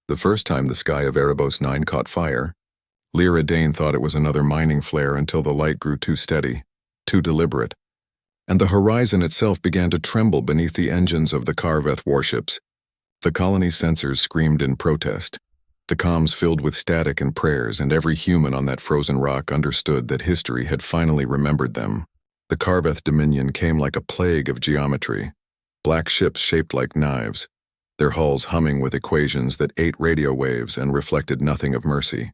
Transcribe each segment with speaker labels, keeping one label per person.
Speaker 1: The first time the sky of Erebos 9 caught fire, Lyra Dane thought it was another mining flare until the light grew too steady, too deliberate, and the horizon itself began to tremble beneath the engines of the Karveth warships. The colony's sensors screamed in protest. The comms filled with static and prayers, and every human on that frozen rock understood that history had finally remembered them. The Karveth Dominion came like a plague of geometry, black ships shaped like knives, their hulls humming with equations that ate radio waves and reflected nothing of mercy.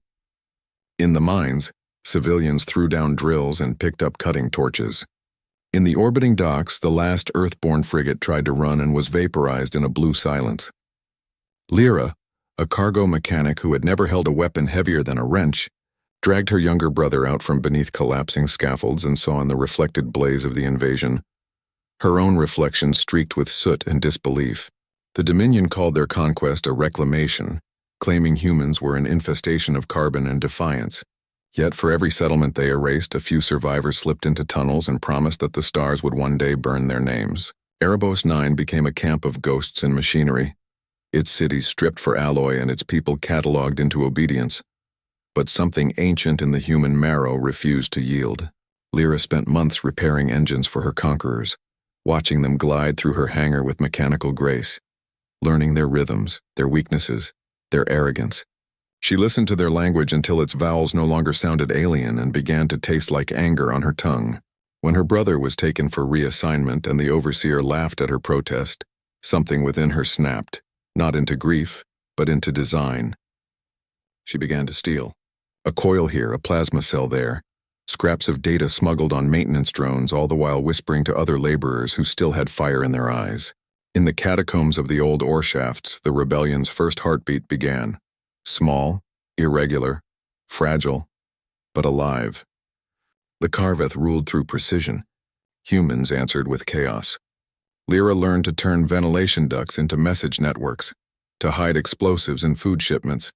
Speaker 1: In the mines, civilians threw down drills and picked up cutting torches. In the orbiting docks, the last Earthborn frigate tried to run and was vaporized in a blue silence. Lyra, a cargo mechanic who had never held a weapon heavier than a wrench, dragged her younger brother out from beneath collapsing scaffolds and saw in the reflected blaze of the invasion her own reflection streaked with soot and disbelief. The Dominion called their conquest a reclamation, claiming humans were an infestation of carbon and defiance. Yet for every settlement they erased, a few survivors slipped into tunnels and promised that the stars would one day burn their names. Erebos 9 became a camp of ghosts and machinery, its cities stripped for alloy and its people catalogued into obedience. But something ancient in the human marrow refused to yield. Lyra spent months repairing engines for her conquerors, watching them glide through her hangar with mechanical grace, learning their rhythms, their weaknesses, their arrogance. She listened to their language until its vowels no longer sounded alien and began to taste like anger on her tongue. When her brother was taken for reassignment and the overseer laughed at her protest, something within her snapped, not into grief, but into design. She began to steal. A coil here, a plasma cell there, scraps of data smuggled on maintenance drones, all the while whispering to other laborers who still had fire in their eyes. In the catacombs of the old ore shafts, the rebellion's first heartbeat began. Small, irregular, fragile, but alive. The Karveth ruled through precision. Humans answered with chaos. Lyra learned to turn ventilation ducts into message networks, to hide explosives in food shipments,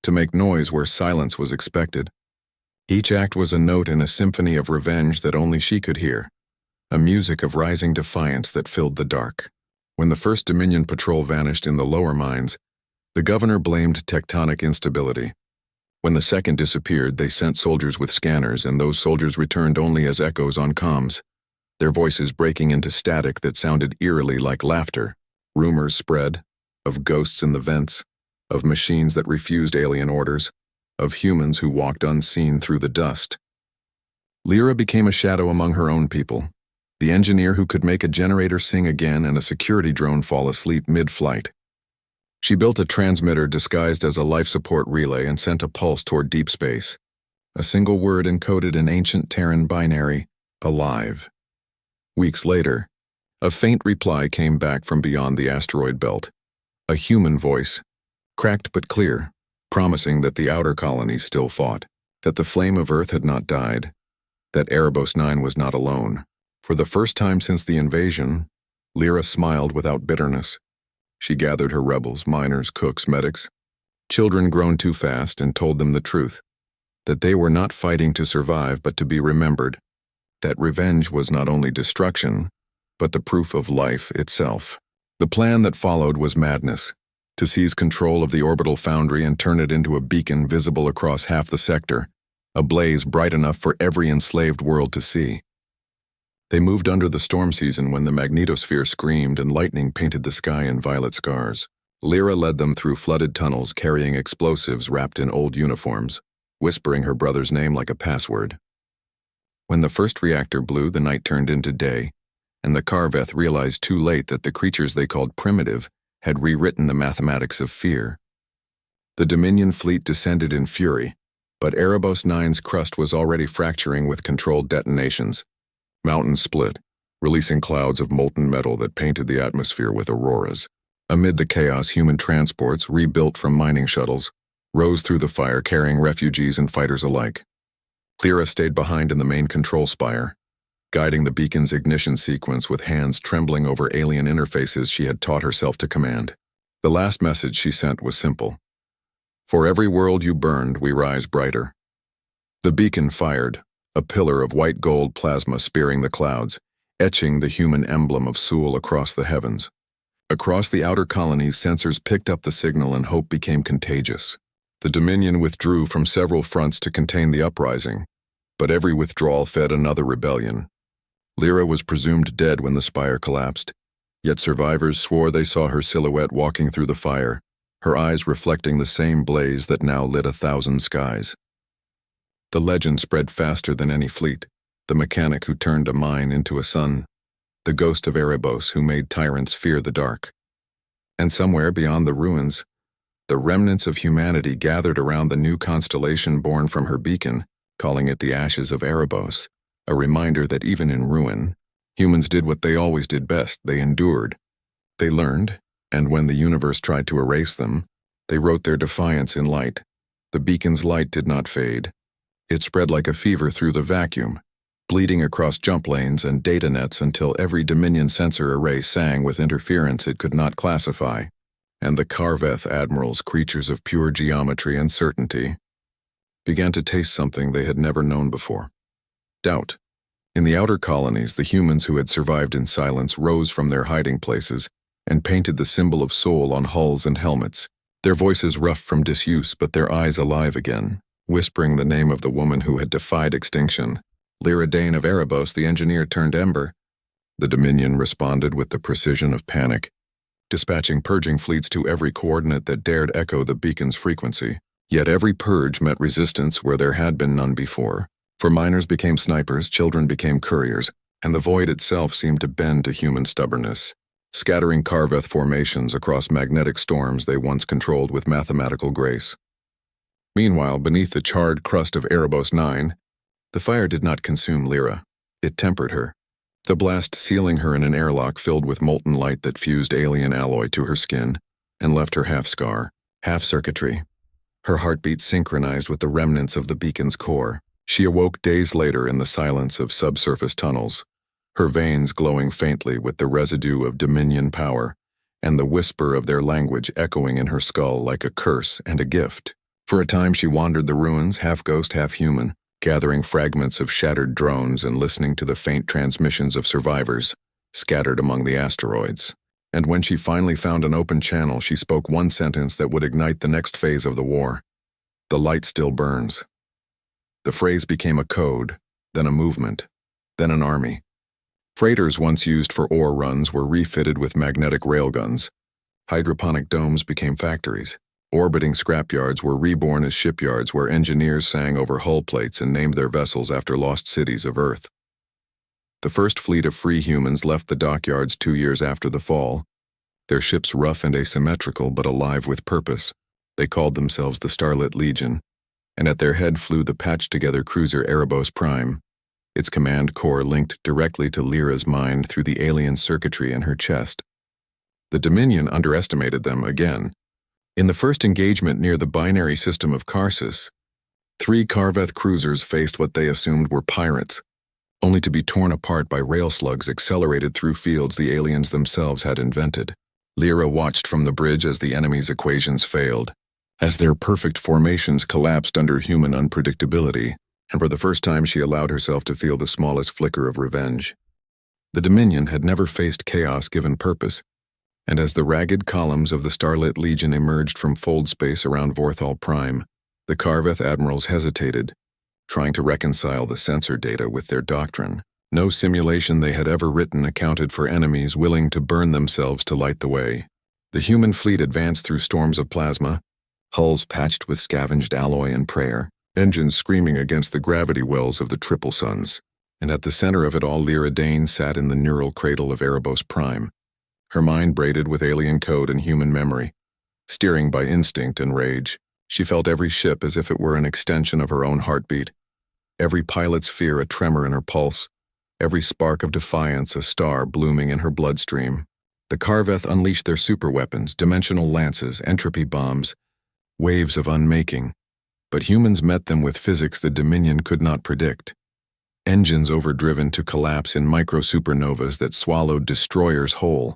Speaker 1: to make noise where silence was expected. Each act was a note in a symphony of revenge that only she could hear, a music of rising defiance that filled the dark. When the first Dominion patrol vanished in the lower mines, the governor blamed tectonic instability. When the second disappeared, they sent soldiers with scanners, and those soldiers returned only as echoes on comms, their voices breaking into static that sounded eerily like laughter. Rumors spread, of ghosts in the vents, of machines that refused alien orders, of humans who walked unseen through the dust. Lyra became a shadow among her own people, the engineer who could make a generator sing again and a security drone fall asleep mid-flight. She built a transmitter disguised as a life support relay and sent a pulse toward deep space. A single word encoded in ancient Terran binary, alive. Weeks later, a faint reply came back from beyond the asteroid belt. A human voice, cracked but clear, promising that the outer colonies still fought, that the flame of Earth had not died, that Erebos 9 was not alone. For the first time since the invasion, Lyra smiled without bitterness. She gathered her rebels, miners, cooks, medics, children grown too fast, and told them the truth, that they were not fighting to survive but to be remembered, that revenge was not only destruction, but the proof of life itself. The plan that followed was madness, to seize control of the orbital foundry and turn it into a beacon visible across half the sector, a blaze bright enough for every enslaved world to see. They moved under the storm season when the magnetosphere screamed and lightning painted the sky in violet scars. Lyra led them through flooded tunnels carrying explosives wrapped in old uniforms, whispering her brother's name like a password. When the first reactor blew, the night turned into day, and the Karveth realized too late that the creatures they called primitive had rewritten the mathematics of fear. The Dominion fleet descended in fury, but Erebos 9's crust was already fracturing with controlled detonations. Mountains split, releasing clouds of molten metal that painted the atmosphere with auroras. Amid the chaos, human transports, rebuilt from mining shuttles, rose through the fire carrying refugees and fighters alike. Lyra stayed behind in the main control spire, guiding the beacon's ignition sequence with hands trembling over alien interfaces she had taught herself to command. The last message she sent was simple. For every world you burned, we rise brighter. The beacon fired, a pillar of white gold plasma spearing the clouds, etching the human emblem of Sul across the heavens. Across the outer colonies, sensors picked up the signal and hope became contagious. The Dominion withdrew from several fronts to contain the uprising, but every withdrawal fed another rebellion. Lyra was presumed dead when the spire collapsed, yet survivors swore they saw her silhouette walking through the fire, her eyes reflecting the same blaze that now lit 1,000 skies. The legend spread faster than any fleet, the mechanic who turned a mine into a sun, the ghost of Erebos who made tyrants fear the dark. And somewhere beyond the ruins, the remnants of humanity gathered around the new constellation born from her beacon, calling it the Ashes of Erebos, a reminder that even in ruin, humans did what they always did best: they endured. They learned, and when the universe tried to erase them, they wrote their defiance in light. The beacon's light did not fade. It spread like a fever through the vacuum, bleeding across jump lanes and data nets until every Dominion sensor array sang with interference it could not classify, and the Karveth admirals, creatures of pure geometry and certainty, began to taste something they had never known before: doubt. In the outer colonies, the humans who had survived in silence rose from their hiding places and painted the symbol of soul on hulls and helmets, their voices rough from disuse but their eyes alive again, whispering the name of the woman who had defied extinction. Lyra Dane of Erebos, the engineer turned ember. The Dominion responded with the precision of panic, dispatching purging fleets to every coordinate that dared echo the beacon's frequency. Yet every purge met resistance where there had been none before. For miners became snipers, children became couriers, and the void itself seemed to bend to human stubbornness, scattering Karveth formations across magnetic storms they once controlled with mathematical grace. Meanwhile, beneath the charred crust of Erebos 9, the fire did not consume Lyra. It tempered her, the blast sealing her in an airlock filled with molten light that fused alien alloy to her skin and left her half scar, half circuitry. Her heartbeat synchronized with the remnants of the beacon's core. She awoke days later in the silence of subsurface tunnels, her veins glowing faintly with the residue of Dominion power, and the whisper of their language echoing in her skull like a curse and a gift. For a time she wandered the ruins, half ghost, half human, gathering fragments of shattered drones and listening to the faint transmissions of survivors scattered among the asteroids. And when she finally found an open channel, she spoke one sentence that would ignite the next phase of the war: "The light still burns." The phrase became a code, then a movement, then an army. Freighters once used for ore runs were refitted with magnetic railguns. Hydroponic domes became factories. Orbiting scrapyards were reborn as shipyards where engineers sang over hull plates and named their vessels after lost cities of Earth. The first fleet of free humans left the dockyards 2 years after the fall, their ships rough and asymmetrical but alive with purpose. They called themselves the Starlit Legion, and at their head flew the patched-together cruiser Erebos Prime, its command core linked directly to Lyra's mind through the alien circuitry in her chest. The Dominion underestimated them again. In the first engagement near the binary system of Karsus, 3 Karveth cruisers faced what they assumed were pirates, only to be torn apart by rail slugs accelerated through fields the aliens themselves had invented. Lyra watched from the bridge as the enemy's equations failed, as their perfect formations collapsed under human unpredictability, and for the first time she allowed herself to feel the smallest flicker of revenge. The Dominion had never faced chaos given purpose, and as the ragged columns of the Starlit Legion emerged from fold space around Vorthal Prime, the Karveth admirals hesitated, trying to reconcile the sensor data with their doctrine. No simulation they had ever written accounted for enemies willing to burn themselves to light the way. The human fleet advanced through storms of plasma, hulls patched with scavenged alloy and prayer, engines screaming against the gravity wells of the triple suns. And at the center of it all, Lyra Dane sat in the neural cradle of Erebos Prime, her mind braided with alien code and human memory. Steering by instinct and rage, she felt every ship as if it were an extension of her own heartbeat, every pilot's fear a tremor in her pulse, every spark of defiance a star blooming in her bloodstream. The Karveth unleashed their superweapons, dimensional lances, entropy bombs, waves of unmaking, but humans met them with physics the Dominion could not predict. Engines overdriven to collapse in micro-supernovas that swallowed destroyers whole.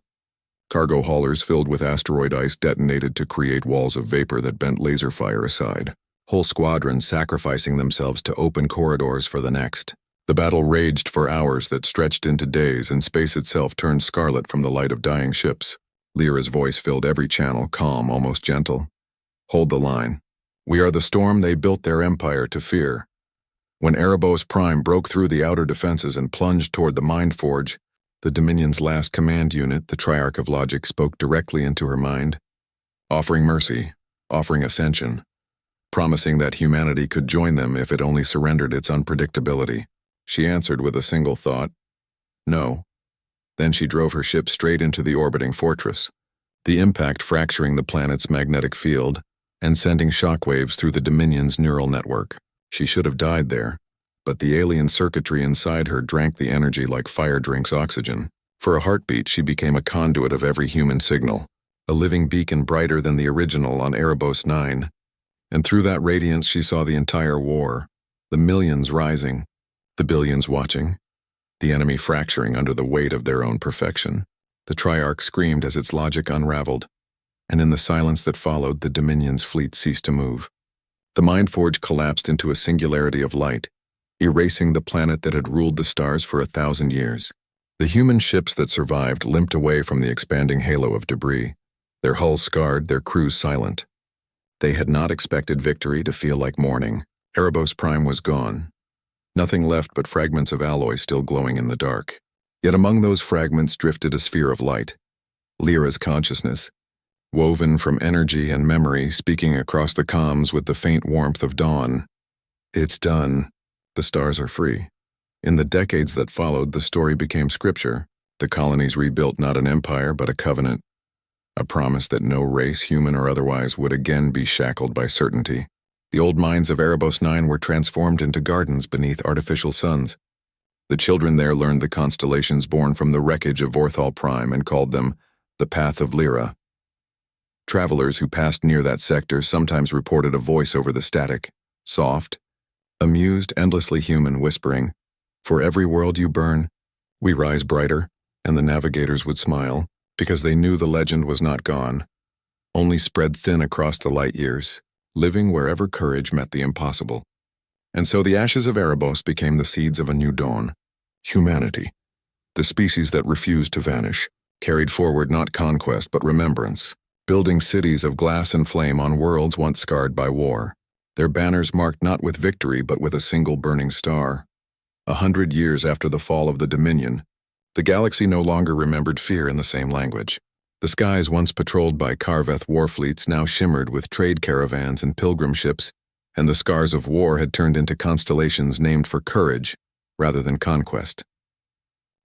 Speaker 1: Cargo haulers filled with asteroid ice detonated to create walls of vapor that bent laser fire aside. Whole squadrons sacrificing themselves to open corridors for the next. The battle raged for hours that stretched into days, and space itself turned scarlet from the light of dying ships. Lyra's voice filled every channel, calm, almost gentle. Hold the line. We are the storm they built their empire to fear. When Erebos Prime broke through the outer defenses and plunged toward the Mind Forge, the Dominion's last command unit, the Triarch of Logic, spoke directly into her mind, offering mercy, offering ascension, promising that humanity could join them if it only surrendered its unpredictability. She answered with a single thought, no. Then she drove her ship straight into the orbiting fortress, the impact fracturing the planet's magnetic field and sending shockwaves through the Dominion's neural network. She should have died there, but the alien circuitry inside her drank the energy like fire drinks oxygen. For a heartbeat, she became a conduit of every human signal, a living beacon brighter than the original on Erebos 9. And through that radiance she saw the entire war, the millions rising, the billions watching, the enemy fracturing under the weight of their own perfection. The Triarch screamed as its logic unraveled, and in the silence that followed, the Dominion's fleet ceased to move. The Mind Forge collapsed into a singularity of light, erasing the planet that had ruled the stars for 1,000 years. The human ships that survived limped away from the expanding halo of debris, their hulls scarred, their crews silent. They had not expected victory to feel like morning. Erebos Prime was gone. Nothing left but fragments of alloy still glowing in the dark. Yet among those fragments drifted a sphere of light, Lyra's consciousness, woven from energy and memory, speaking across the comms with the faint warmth of dawn. It's done. The stars are free. In the decades that followed, the story became scripture. The colonies rebuilt not an empire but a covenant, a promise that no race, human or otherwise, would again be shackled by certainty. The old mines of Erebos 9 were transformed into gardens beneath artificial suns. The children there learned the constellations born from the wreckage of Vorthal Prime and called them the Path of Lyra. Travelers who passed near that sector sometimes reported a voice over the static, soft, amused, endlessly human, whispering, "For every world you burn, we rise brighter," and the navigators would smile, because they knew the legend was not gone, only spread thin across the light years, living wherever courage met the impossible. And so the ashes of Erebos became the seeds of a new dawn. Humanity, the species that refused to vanish, carried forward not conquest but remembrance, building cities of glass and flame on worlds once scarred by war, their banners marked not with victory but with a single burning star. 100 years after the fall of the Dominion, the galaxy no longer remembered fear in the same language. The skies once patrolled by Karveth warfleets now shimmered with trade caravans and pilgrim ships, and the scars of war had turned into constellations named for courage rather than conquest.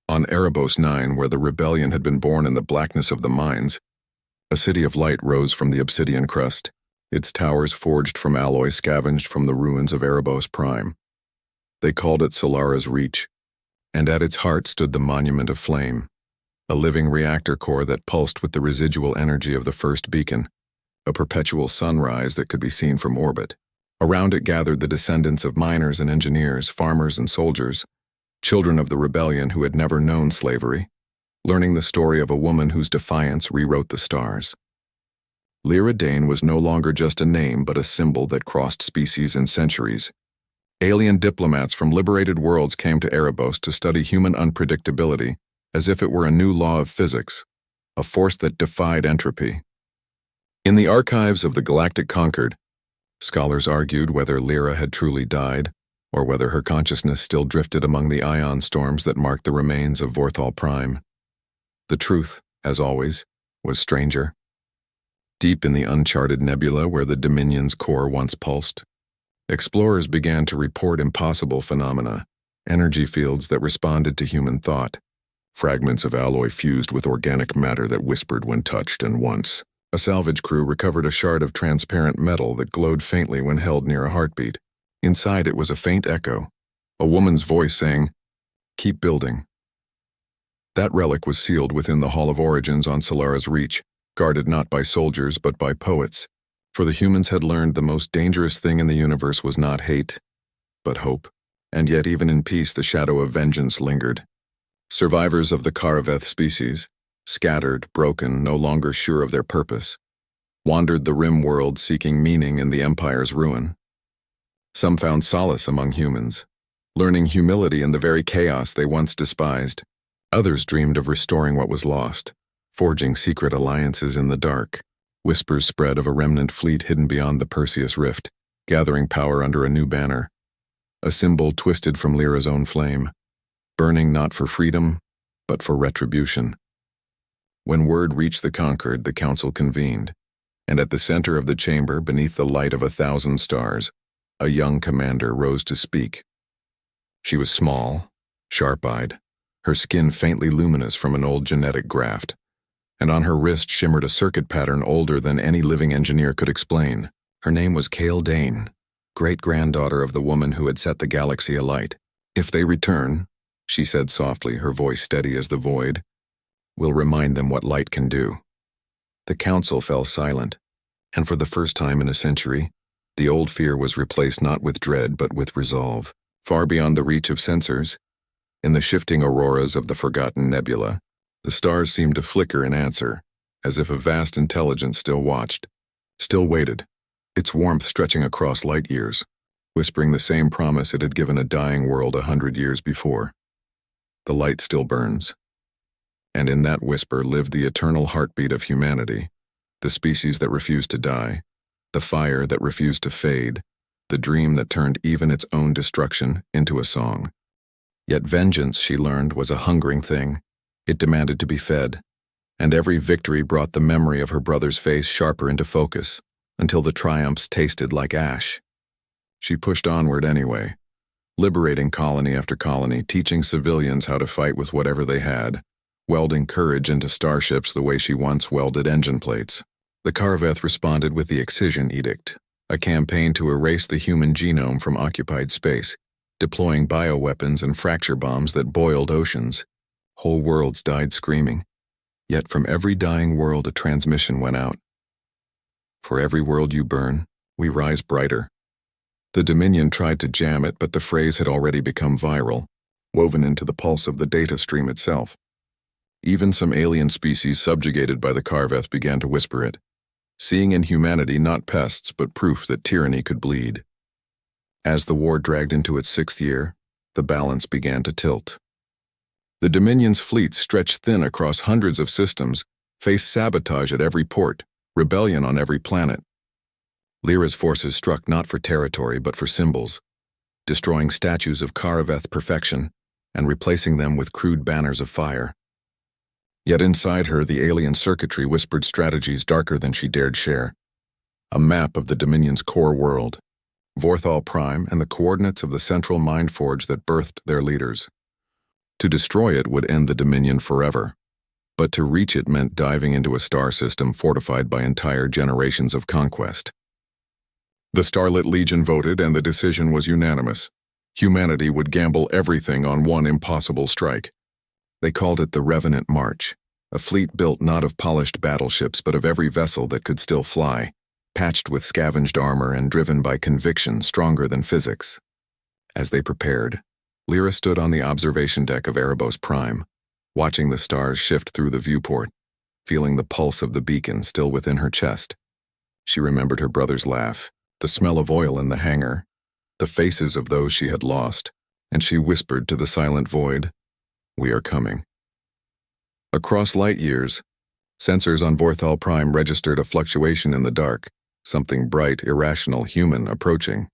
Speaker 1: On Erebos 9, where the rebellion had been born in the blackness of the mines, a city of light rose from the obsidian crust, its towers forged from alloy scavenged from the ruins of Erebos Prime. They called it Solara's Reach, and at its heart stood the Monument of Flame, a living reactor core that pulsed with the residual energy of the first beacon, a perpetual sunrise that could be seen from orbit. Around it gathered the descendants of miners and engineers, farmers and soldiers, children of the rebellion who had never known slavery, learning the story of a woman whose defiance rewrote the stars. Lyra Dane was no longer just a name but a symbol that crossed species and centuries. Alien diplomats from liberated worlds came to Erebos to study human unpredictability as if it were a new law of physics, a force that defied entropy. In the archives of the Galactic Conquered, scholars argued whether Lyra had truly died or whether her consciousness still drifted among the ion storms that marked the remains of Vorthal Prime. The truth, as always, was stranger. Deep in the uncharted nebula where the Dominion's core once pulsed, explorers began to report impossible phenomena, energy fields that responded to human thought, fragments of alloy fused with organic matter that whispered when touched, and once, a salvage crew recovered a shard of transparent metal that glowed faintly when held near a heartbeat. Inside it was a faint echo, a woman's voice saying, "Keep building." That relic was sealed within the Hall of Origins on Solara's Reach, guarded not by soldiers but by poets, for the humans had learned the most dangerous thing in the universe was not hate, but hope. And yet even in peace the shadow of vengeance lingered. Survivors of the Karveth species, scattered, broken, no longer sure of their purpose, wandered the rim world seeking meaning in the Empire's ruin. Some found solace among humans, learning humility in the very chaos they once despised. Others dreamed of restoring what was lost, forging secret alliances in the dark. Whispers spread of a remnant fleet hidden beyond the Perseus rift, gathering power under a new banner. A symbol twisted from Lyra's own flame, burning not for freedom, but for retribution. When word reached the conquered, the council convened, and at the center of the chamber, beneath the light of 1,000 stars, a young commander rose to speak. She was small, sharp-eyed, her skin faintly luminous from an old genetic graft, and on her wrist shimmered a circuit pattern older than any living engineer could explain. Her name was Kale Dane, great-granddaughter of the woman who had set the galaxy alight. "If they return," she said softly, her voice steady as the void, "we'll remind them what light can do." The council fell silent, and for the first time in a century, the old fear was replaced not with dread but with resolve. Far beyond the reach of sensors, in the shifting auroras of the forgotten nebula, the stars seemed to flicker in answer, as if a vast intelligence still watched, still waited, its warmth stretching across light years, whispering the same promise it had given a dying world 100 years before. The light still burns, and in that whisper lived the eternal heartbeat of humanity, the species that refused to die, the fire that refused to fade, the dream that turned even its own destruction into a song. Yet vengeance, she learned, was a hungering thing. It demanded to be fed, and every victory brought the memory of her brother's face sharper into focus, until the triumphs tasted like ash. She pushed onward anyway, liberating colony after colony, teaching civilians how to fight with whatever they had, welding courage into starships the way she once welded engine plates. The Karveth responded with the Excision Edict, a campaign to erase the human genome from occupied space, deploying bioweapons and fracture bombs that boiled oceans. Whole worlds died screaming. Yet from every dying world a transmission went out. "For every world you burn, we rise brighter." The Dominion tried to jam it, but the phrase had already become viral, woven into the pulse of the data stream itself. Even some alien species subjugated by the Karveth began to whisper it, seeing in humanity not pests but proof that tyranny could bleed. As the war dragged into its 6th year, the balance began to tilt. The Dominion's fleets stretched thin across hundreds of systems, faced sabotage at every port, rebellion on every planet. Lyra's forces struck not for territory but for symbols, destroying statues of Karveth perfection and replacing them with crude banners of fire. Yet inside her, the alien circuitry whispered strategies darker than she dared share. A map of the Dominion's core world, Vorthal Prime, and the coordinates of the central mind forge that birthed their leaders. To destroy it would end the Dominion forever, but to reach it meant diving into a star system fortified by entire generations of conquest. The Starlit Legion voted, and the decision was unanimous. Humanity would gamble everything on one impossible strike. They called it the Revenant March, a fleet built not of polished battleships but of every vessel that could still fly, patched with scavenged armor and driven by conviction stronger than physics. As they prepared, Lyra stood on the observation deck of Erebos Prime, watching the stars shift through the viewport, feeling the pulse of the beacon still within her chest. She remembered her brother's laugh, the smell of oil in the hangar, the faces of those she had lost, and she whispered to the silent void, "We are coming." Across light years, sensors on Vorthal Prime registered a fluctuation in the dark, something bright, irrational, human approaching.